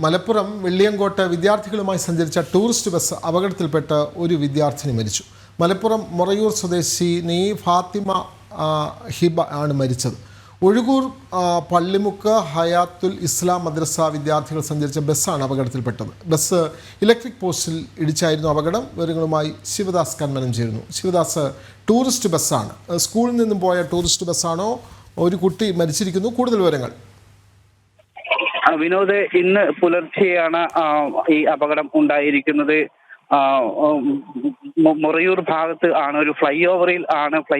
മലപ്പുറം വെള്ളിയങ്കോട്ട് വിദ്യാർത്ഥികളുമായി സഞ്ചരിച്ച tourist bus അപകടത്തിൽപ്പെട്ട് ഒരു വിദ്യാർത്ഥിനി മരിച്ചു. മലപ്പുറം മൊറയൂർ സ്വദേശിനി ഫാത്തിമ ഹിബ ആണ് മരിച്ചത്. ഒഴുകൂർ പള്ളിമുക്ക് ഹയാത്തുൽ ഇസ്ലാം മദ്രസ വിദ്യാർത്ഥികൾ സഞ്ചരിച്ച ബസ്സാണ് അപകടത്തിൽപ്പെട്ടത്. ബസ് ഇലക്ട്രിക് പോസ്റ്റിൽ ഇടിച്ചായിരുന്നു അപകടം. വിവരങ്ങളുമായി ശിവദാസ് കന്മനം ചേരുന്നു. ശിവദാസ്, ടൂറിസ്റ്റ് ബസ്സാണ്, സ്കൂളിൽ നിന്നും പോയ ടൂറിസ്റ്റ് ബസ്സാണോ? ഒരു കുട്ടി മരിച്ചിരിക്കുന്നു. കൂടുതൽ വിവരങ്ങൾ. വിനോദ്, ഇന്ന് പുലർച്ചെയാണ് ഈ അപകടം ഉണ്ടായിരിക്കുന്നത്. മൊറയൂർ ഭാഗത്ത് ആണ്, ഒരു ഫ്ലൈ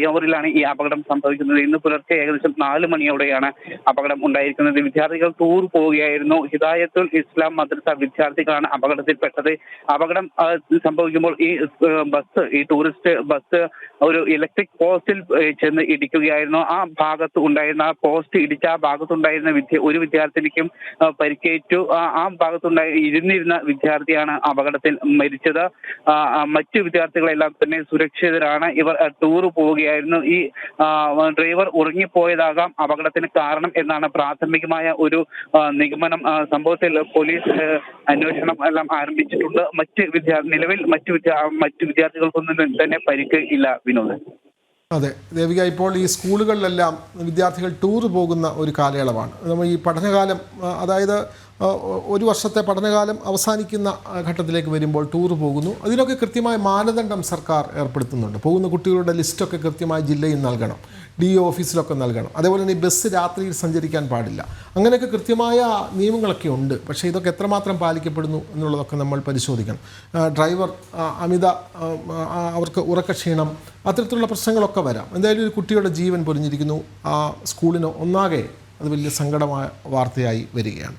ഓവറിലാണ് ഈ അപകടം സംഭവിക്കുന്നത്. ഇന്ന് പുലർച്ചെ ഏകദേശം 4 മണിയോടെയാണ് അപകടം ഉണ്ടായിരിക്കുന്നത്. വിദ്യാർത്ഥികൾ ടൂർ പോവുകയായിരുന്നു. ഹിദായത്തുൽ ഇസ്ലാം മദ്രസ വിദ്യാർത്ഥികളാണ് അപകടത്തിൽപ്പെട്ടത്. അപകടം സംഭവിക്കുമ്പോൾ ഈ ടൂറിസ്റ്റ് ബസ് ഒരു ഇലക്ട്രിക് പോസ്റ്റിൽ ചെന്ന് ഇടിക്കുകയായിരുന്നു. ആ പോസ്റ്റ് ഇടിച്ച ആ ഭാഗത്തുണ്ടായിരുന്ന ഒരു വിദ്യാർത്ഥിനിക്കും പരിക്കേറ്റു. ആ ഇരുന്നിരുന്ന വിദ്യാർത്ഥിയാണ് അപകടത്തിൽ മരിച്ചത്. മറ്റു വിദ്യാർത്ഥികളെല്ലാം തന്നെ സുരക്ഷിതരാണ്. ഇവർ ടൂർ പോവുകയായിരുന്നു. ഈ ഡ്രൈവർ ഉറങ്ങിപ്പോയതാകാം അപകടത്തിന് കാരണം എന്നാണ് പ്രാഥമികമായ ഒരു നിഗമനം. സംഭവത്തിൽ പോലീസ് അന്വേഷണം എല്ലാം ആരംഭിച്ചിട്ടുണ്ട്. നിലവിൽ മറ്റു വിദ്യാർത്ഥികൾക്കൊന്നും തന്നെ പരിക്ക് ഇല്ല. വിനോദ്. അതെ ദേവിക, ഇപ്പോൾ ഈ സ്കൂളുകളിലെല്ലാം വിദ്യാർത്ഥികൾ ടൂർ പോകുന്ന ഒരു കാലയളവാണ്. നമ്മൾ ഈ പഠനകാലം, അതായത് ഒരു വർഷത്തെ പഠനകാലം അവസാനിക്കുന്ന ഘട്ടത്തിലേക്ക് വരുമ്പോൾ ടൂർ പോകുന്നു. അതിനൊക്കെ കൃത്യമായ മാനദണ്ഡം സർക്കാർ ഏർപ്പെടുത്തുന്നുണ്ട്. പോകുന്ന കുട്ടികളുടെ ലിസ്റ്റൊക്കെ കൃത്യമായി ജില്ലയിൽ നൽകണം, DO ഓഫീസിലൊക്കെ നൽകണം. അതേപോലെ തന്നെ ഈ ബസ് രാത്രിയിൽ സഞ്ചരിക്കാൻ പാടില്ല. അങ്ങനെയൊക്കെ കൃത്യമായ നിയമങ്ങളൊക്കെ ഉണ്ട്. പക്ഷേ ഇതൊക്കെ എത്രമാത്രം പാലിക്കപ്പെടുന്നു എന്നുള്ളതൊക്കെ നമ്മൾ പരിശോധിക്കണം. ഡ്രൈവർ അവർക്ക് ഉറക്കക്ഷീണം, അത്തരത്തിലുള്ള പ്രശ്നങ്ങളൊക്കെ വരാം. എന്തായാലും ഒരു കുട്ടിയുടെ ജീവൻ പൊലിഞ്ഞിരിക്കുന്നു. ആ സ്കൂളിന് ഒന്നാകെ അത് വലിയ സങ്കടമായ വാർത്തയായി വരികയാണ്.